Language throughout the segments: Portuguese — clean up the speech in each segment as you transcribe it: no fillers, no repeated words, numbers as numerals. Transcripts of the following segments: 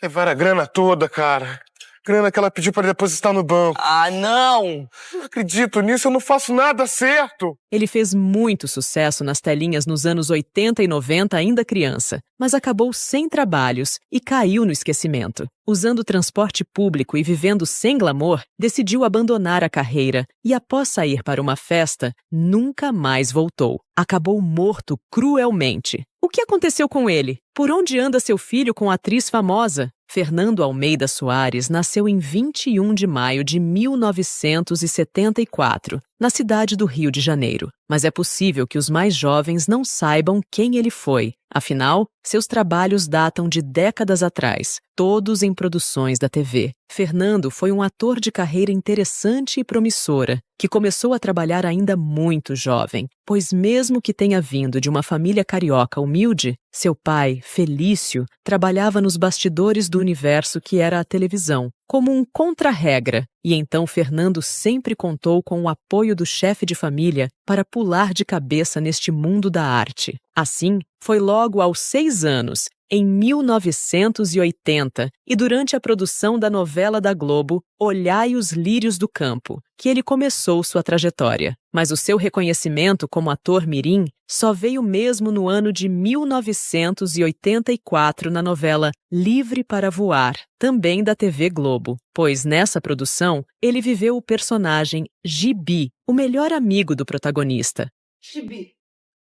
Levaram a grana toda, cara. Grana que ela pediu para depositar no banco. Ah, não! Não acredito nisso, eu não faço nada certo. Ele fez muito sucesso nas telinhas nos anos 80 e 90, ainda criança, mas acabou sem trabalhos e caiu no esquecimento. Usando transporte público e vivendo sem glamour, decidiu abandonar a carreira e, após sair para uma festa, nunca mais voltou. Acabou morto cruelmente. O que aconteceu com ele? Por onde anda seu filho com a atriz famosa? Fernando Almeida Soares nasceu em 21 de maio de 1974, na cidade do Rio de Janeiro. Mas é possível que os mais jovens não saibam quem ele foi. Afinal, seus trabalhos datam de décadas atrás, todos em produções da TV. Fernando foi um ator de carreira interessante e promissora, que começou a trabalhar ainda muito jovem, pois mesmo que tenha vindo de uma família carioca humilde, seu pai, Felício, trabalhava nos bastidores do universo que era a televisão, como um contra-regra, e então Fernando sempre contou com o apoio do chefe de família para pular de cabeça neste mundo da arte. Assim, foi logo aos 6 anos, em 1980, e durante a produção da novela da Globo, Olhai os Lírios do Campo, que ele começou sua trajetória. Mas o seu reconhecimento como ator mirim só veio mesmo no ano de 1984 na novela Livre para Voar, também da TV Globo, pois nessa produção ele viveu o personagem Gibi, o melhor amigo do protagonista. Gibi,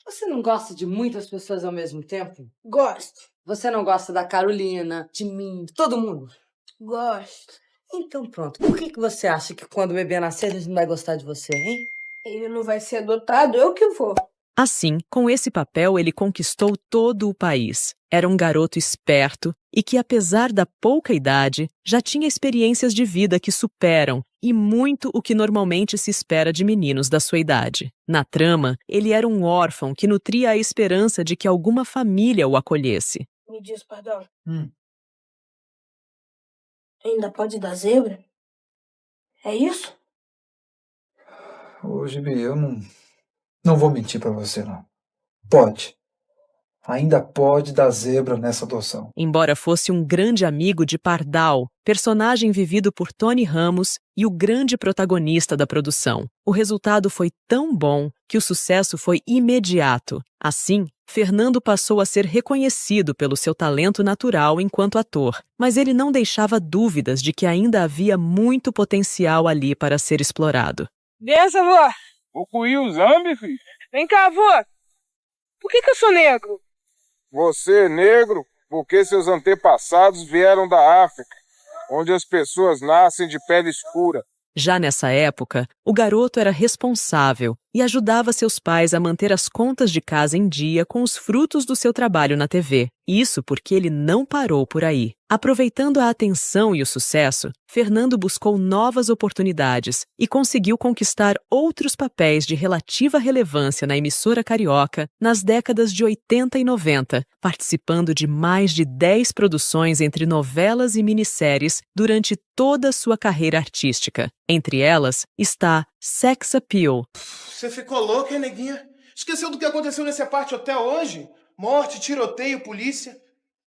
você não gosta de muitas pessoas ao mesmo tempo? Gosto. Você não gosta da Carolina, de mim, de todo mundo? Gosto. Então pronto, por que você acha que quando o bebê nascer a gente não vai gostar de você, hein? Ele não vai ser adotado, eu que vou. Assim, com esse papel, ele conquistou todo o país. Era um garoto esperto e que, apesar da pouca idade, já tinha experiências de vida que superam e muito o que normalmente se espera de meninos da sua idade. Na trama, ele era um órfão que nutria a esperança de que alguma família o acolhesse. Me diz, pardal. Ainda pode dar zebra? É isso? Ô, Gibi, eu não vou mentir pra você, não. Pode. Ainda pode dar zebra nessa adoção. Embora fosse um grande amigo de Pardal, personagem vivido por Tony Ramos e o grande protagonista da produção, o resultado foi tão bom que o sucesso foi imediato. Assim, Fernando passou a ser reconhecido pelo seu talento natural enquanto ator, mas ele não deixava dúvidas de que ainda havia muito potencial ali para ser explorado. Benção, avó. Vou coir os homens, filho. Vem cá, avó. Por que eu sou negro? Você é negro porque seus antepassados vieram da África, onde as pessoas nascem de pele escura. Já nessa época, o garoto era responsável e ajudava seus pais a manter as contas de casa em dia com os frutos do seu trabalho na TV. Isso porque ele não parou por aí. Aproveitando a atenção e o sucesso, Fernando buscou novas oportunidades e conseguiu conquistar outros papéis de relativa relevância na emissora carioca nas décadas de 80 e 90, participando de mais de 10 produções entre novelas e minisséries durante toda a sua carreira artística. Entre elas está Sex Appeal. Você ficou louca, hein, neguinha? Esqueceu do que aconteceu nesse apart hotel hoje? Morte, tiroteio, polícia.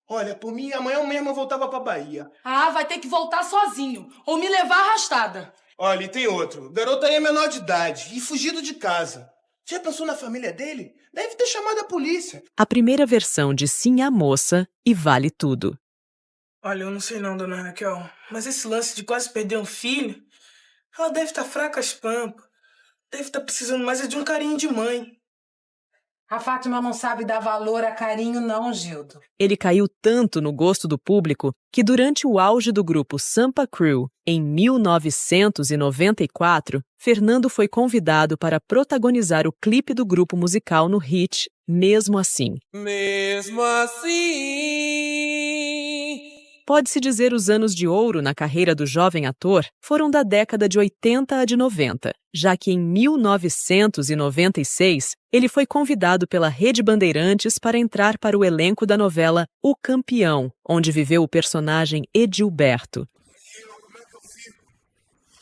Olha, por mim, amanhã mesmo eu voltava pra Bahia. Ah, vai ter que voltar sozinho, ou me levar arrastada. Olha, e tem outro. O garoto aí é menor de idade e fugido de casa. Já pensou na família dele? Deve ter chamado a polícia. A primeira versão de Sim a Moça e Vale Tudo. Olha, eu não sei não, dona Raquel, mas esse lance de quase perder um filho, ela deve estar fraca às pampas. Deve estar precisando mais de um carinho de mãe. A Fátima não sabe dar valor a carinho não, Gildo. Ele caiu tanto no gosto do público que durante o auge do grupo Sampa Crew, em 1994, Fernando foi convidado para protagonizar o clipe do grupo musical no hit Mesmo Assim. Mesmo assim... Pode-se dizer os anos de ouro na carreira do jovem ator foram da década de 80 a de 90, já que em 1996 ele foi convidado pela Rede Bandeirantes para entrar para o elenco da novela O Campeão, onde viveu o personagem Edilberto. Como é que eu fico?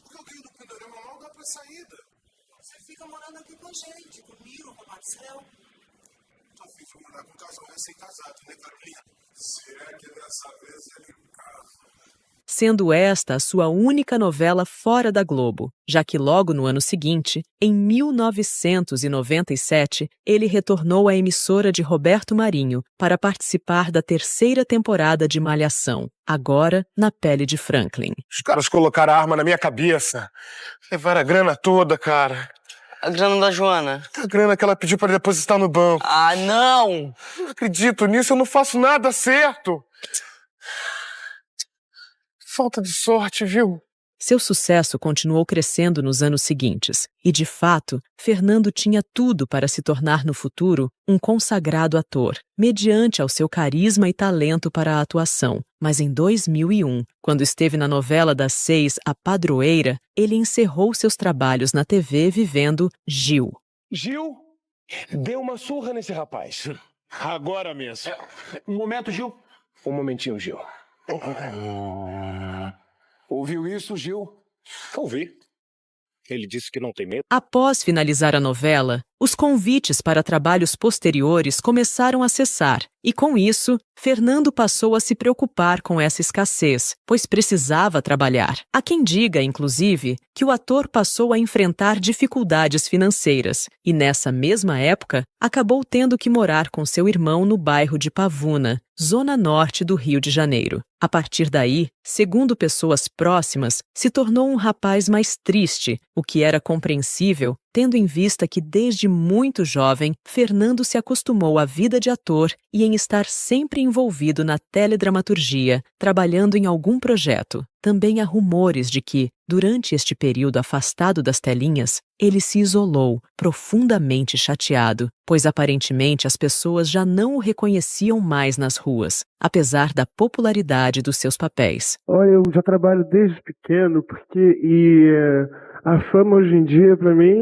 Porque eu ganho do Pandorama mal dá pra saída. Você fica morando aqui com a gente, comigo, com o Marcel. Tô afim de morar com um casal recém-casado, né, Carolina? Será que dessa vez ele casa? sendo esta a sua única novela fora da Globo, já que logo no ano seguinte, em 1997, ele retornou à emissora de Roberto Marinho para participar da 3ª temporada de Malhação, agora na pele de Franklin. Os caras colocaram a arma na minha cabeça. Levaram a grana toda, cara. A grana da Joana. A grana que ela pediu pra depositar no banco. Ah, não! Não acredito nisso, eu não faço nada certo. Falta de sorte, viu? Seu sucesso continuou crescendo nos anos seguintes e, de fato, Fernando tinha tudo para se tornar no futuro um consagrado ator, mediante ao seu carisma e talento para a atuação. Mas em 2001, quando esteve na novela das 6, A Padroeira, ele encerrou seus trabalhos na TV vivendo Gil. Gil, dê uma surra nesse rapaz. Agora mesmo. Um momento, Gil. Um momentinho, Gil. Ouviu isso, Gil? Ouvi. Ele disse que não tem medo. Após finalizar a novela, os convites para trabalhos posteriores começaram a cessar, e com isso, Fernando passou a se preocupar com essa escassez, pois precisava trabalhar. Há quem diga, inclusive, que o ator passou a enfrentar dificuldades financeiras, e nessa mesma época, acabou tendo que morar com seu irmão no bairro de Pavuna, zona norte do Rio de Janeiro. A partir daí, segundo pessoas próximas, se tornou um rapaz mais triste, o que era compreensível, tendo em vista que desde muito jovem, Fernando se acostumou à vida de ator e em estar sempre envolvido na teledramaturgia, trabalhando em algum projeto. Também há rumores de que, durante este período afastado das telinhas, ele se isolou, profundamente chateado, pois aparentemente as pessoas já não o reconheciam mais nas ruas, apesar da popularidade dos seus papéis. Olha, eu já trabalho desde pequeno, a fama hoje em dia, pra mim,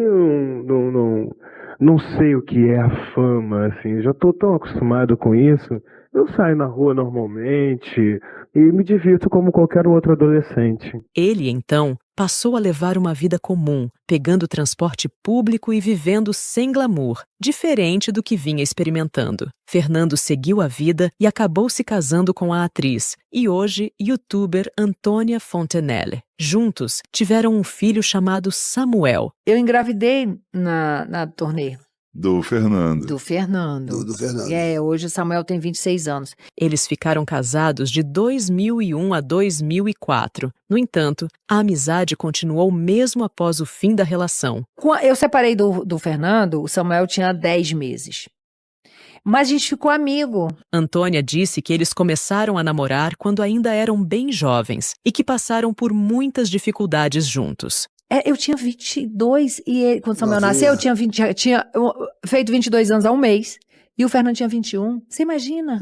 não sei o que é a fama, assim, já tô tão acostumado com isso. Eu saio na rua normalmente e me divirto como qualquer outro adolescente. Ele, então, passou a levar uma vida comum, pegando transporte público e vivendo sem glamour, diferente do que vinha experimentando. Fernando seguiu a vida e acabou se casando com a atriz e hoje youtuber Antônia Fontenelle. Juntos, tiveram um filho chamado Samuel. Eu engravidei na turnê. Do Fernando. Do Fernando. Do Fernando. Hoje o Samuel tem 26 anos. Eles ficaram casados de 2001 a 2004. No entanto, a amizade continuou mesmo após o fim da relação. Eu separei do Fernando, o Samuel tinha 10 meses. Mas a gente ficou amigo. Antônia disse que eles começaram a namorar quando ainda eram bem jovens e que passaram por muitas dificuldades juntos. Eu tinha 22 e quando Samuel nasceu, eu tinha feito 22 anos há um mês. E o Fernando tinha 21. Você imagina?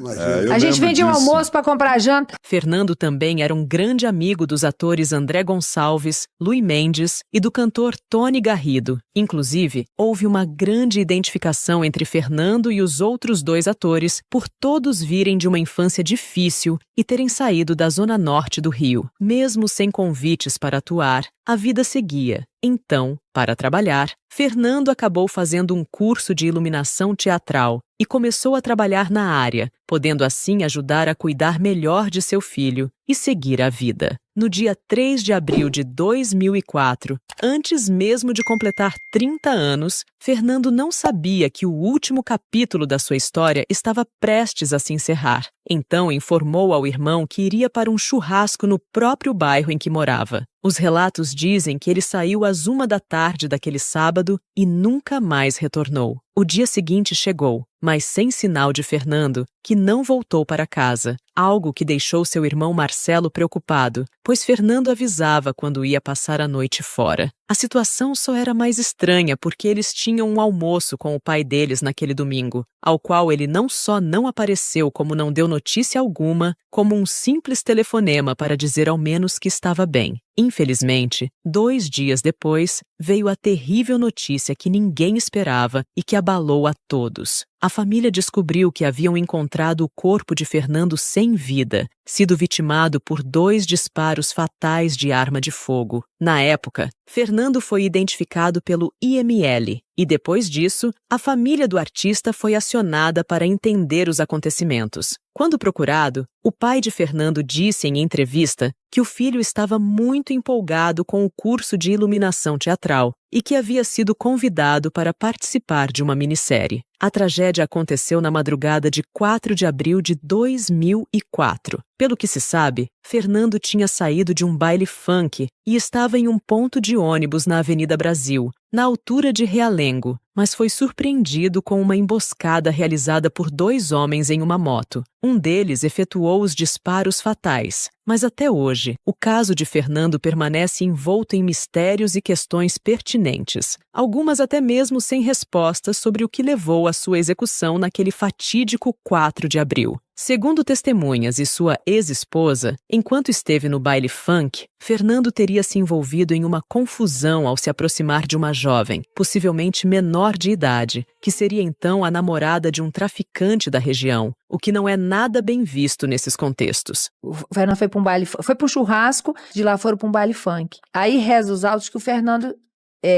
A gente vendia um almoço para comprar janta. Fernando também era um grande amigo dos atores André Gonçalves, Luí Mendes e do cantor Tony Garrido. Inclusive, houve uma grande identificação entre Fernando e os outros dois atores por todos virem de uma infância difícil e terem saído da zona norte do Rio. Mesmo sem convites para atuar, a vida seguia. Então, para trabalhar, Fernando acabou fazendo um curso de iluminação teatral e começou a trabalhar na área, podendo assim ajudar a cuidar melhor de seu filho e seguir a vida. No dia 3 de abril de 2004, antes mesmo de completar 30 anos, Fernando não sabia que o último capítulo da sua história estava prestes a se encerrar. Então informou ao irmão que iria para um churrasco no próprio bairro em que morava. Os relatos dizem que ele saiu às 1 da tarde daquele sábado e nunca mais retornou. O dia seguinte chegou, mas sem sinal de Fernando, que não voltou para casa, algo que deixou seu irmão Marcelo preocupado, pois Fernando avisava quando ia passar a noite fora. A situação só era mais estranha porque eles tinham um almoço com o pai deles naquele domingo, ao qual ele não só não apareceu como não deu notícia alguma, como um simples telefonema para dizer ao menos que estava bem. Infelizmente, 2 dias depois, veio a terrível notícia que ninguém esperava e que abalou a todos. a família descobriu que haviam encontrado o corpo de Fernando sem vida, sido vitimado por 2 disparos fatais de arma de fogo. Na época, Fernando foi identificado pelo IML e, depois disso, a família do artista foi acionada para entender os acontecimentos. Quando procurado, o pai de Fernando disse em entrevista que o filho estava muito empolgado com o curso de iluminação teatral e que havia sido convidado para participar de uma minissérie. A tragédia aconteceu na madrugada de 4 de abril de 2004. Pelo que se sabe, Fernando tinha saído de um baile funk e estava em um ponto de ônibus na Avenida Brasil, na altura de Realengo, mas foi surpreendido com uma emboscada realizada por 2 homens em uma moto. Um deles efetuou os disparos fatais, mas até hoje, o caso de Fernando permanece envolto em mistérios e questões pertinentes, algumas até mesmo sem respostas sobre o que levou à sua execução naquele fatídico 4 de abril. Segundo testemunhas e sua ex-esposa, enquanto esteve no baile funk, Fernando teria se envolvido em uma confusão ao se aproximar de uma jovem, possivelmente menor de idade, que seria então a namorada de um traficante da região, o que não é nada bem visto nesses contextos. O Fernando foi para um baile, foi para um churrasco, de lá foram para um baile funk. Aí reza os autos que o Fernando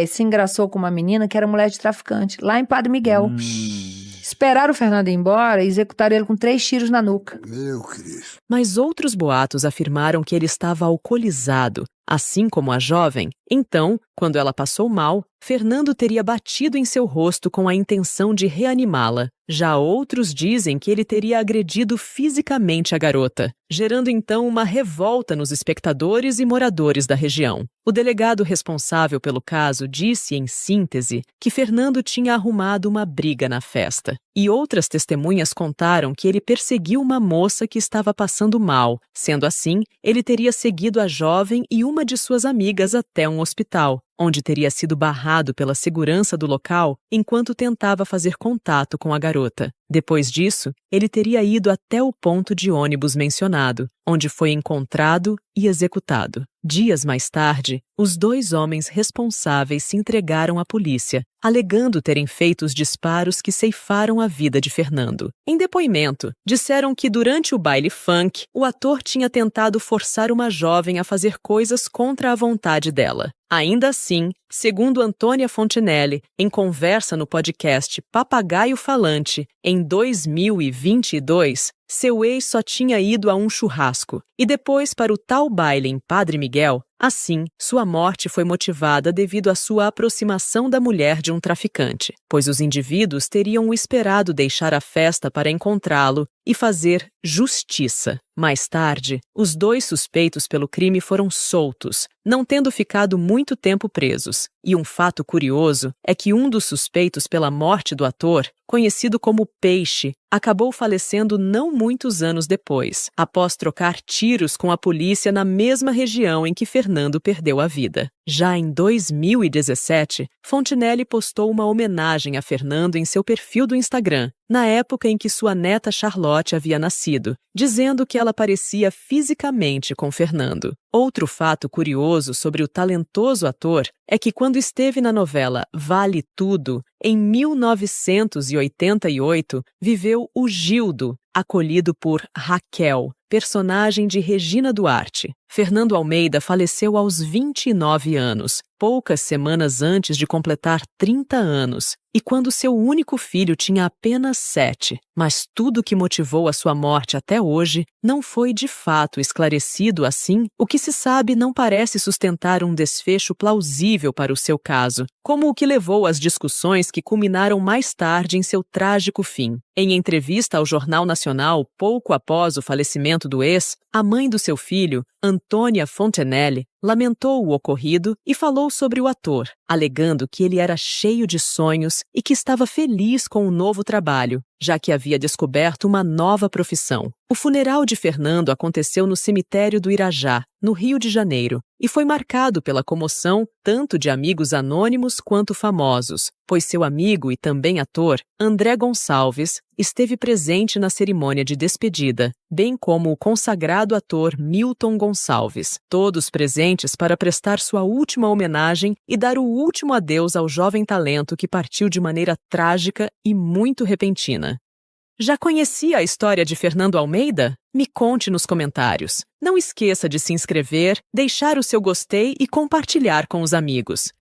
se engraçou com uma menina que era mulher de traficante, lá em Padre Miguel. Esperaram o Fernando ir embora e executaram ele com 3 tiros na nuca. Meu Cristo. Mas outros boatos afirmaram que ele estava alcoolizado, assim como a jovem. Então, quando ela passou mal, Fernando teria batido em seu rosto com a intenção de reanimá-la. Já outros dizem que ele teria agredido fisicamente a garota, gerando então uma revolta nos espectadores e moradores da região. O delegado responsável pelo caso disse, em síntese, que Fernando tinha arrumado uma briga na festa. E outras testemunhas contaram que ele perseguiu uma moça que estava passando mal. Sendo assim, ele teria seguido a jovem e uma de suas amigas até um hospital, onde teria sido barrado pela segurança do local enquanto tentava fazer contato com a garota. Depois disso, ele teria ido até o ponto de ônibus mencionado, onde foi encontrado e executado. Dias mais tarde, os 2 homens responsáveis se entregaram à polícia, alegando terem feito os disparos que ceifaram a vida de Fernando. Em depoimento, disseram que durante o baile funk, o ator tinha tentado forçar uma jovem a fazer coisas contra a vontade dela. Ainda assim, segundo Antônia Fontinelli, em conversa no podcast Papagaio Falante, em 2022, seu ex só tinha ido a um churrasco e depois para o tal baile em Padre Miguel. Assim, sua morte foi motivada devido à sua aproximação da mulher de um traficante, pois os indivíduos teriam o esperado deixar a festa para encontrá-lo e fazer justiça. Mais tarde, os 2 suspeitos pelo crime foram soltos, não tendo ficado muito tempo presos. E um fato curioso é que um dos suspeitos pela morte do ator, conhecido como Peixe, acabou falecendo não muitos anos depois, após trocar tiros com a polícia na mesma região em que Fernando perdeu a vida. Já em 2017, Fontinelli postou uma homenagem a Fernando em seu perfil do Instagram, na época em que sua neta Charlotte havia nascido, dizendo que ela parecia fisicamente com Fernando. Outro fato curioso sobre o talentoso ator é que quando esteve na novela Vale Tudo, em 1988, viveu o Gildo, acolhido por Raquel, personagem de Regina Duarte. Fernando Almeida faleceu aos 29 anos, poucas semanas antes de completar 30 anos, e quando seu único filho tinha apenas 7. Mas tudo que motivou a sua morte até hoje não foi de fato esclarecido assim. O que se sabe não parece sustentar um desfecho plausível para o seu caso, como o que levou às discussões que culminaram mais tarde em seu trágico fim. Em entrevista ao Jornal Nacional, pouco após o falecimento do ex, a mãe do seu filho, Antônia Fontinelli, lamentou o ocorrido e falou sobre o ator, alegando que ele era cheio de sonhos e que estava feliz com o novo trabalho, já que havia descoberto uma nova profissão. O funeral de Fernando aconteceu no cemitério do Irajá, no Rio de Janeiro, e foi marcado pela comoção tanto de amigos anônimos quanto famosos, pois seu amigo e também ator, André Gonçalves, esteve presente na cerimônia de despedida, bem como o consagrado ator Milton Gonçalves. Todos presentes suficientes para prestar sua última homenagem e dar o último adeus ao jovem talento que partiu de maneira trágica e muito repentina. Já conhecia a história de Fernando Almeida? Me conte nos comentários. Não esqueça de se inscrever, deixar o seu gostei e compartilhar com os amigos.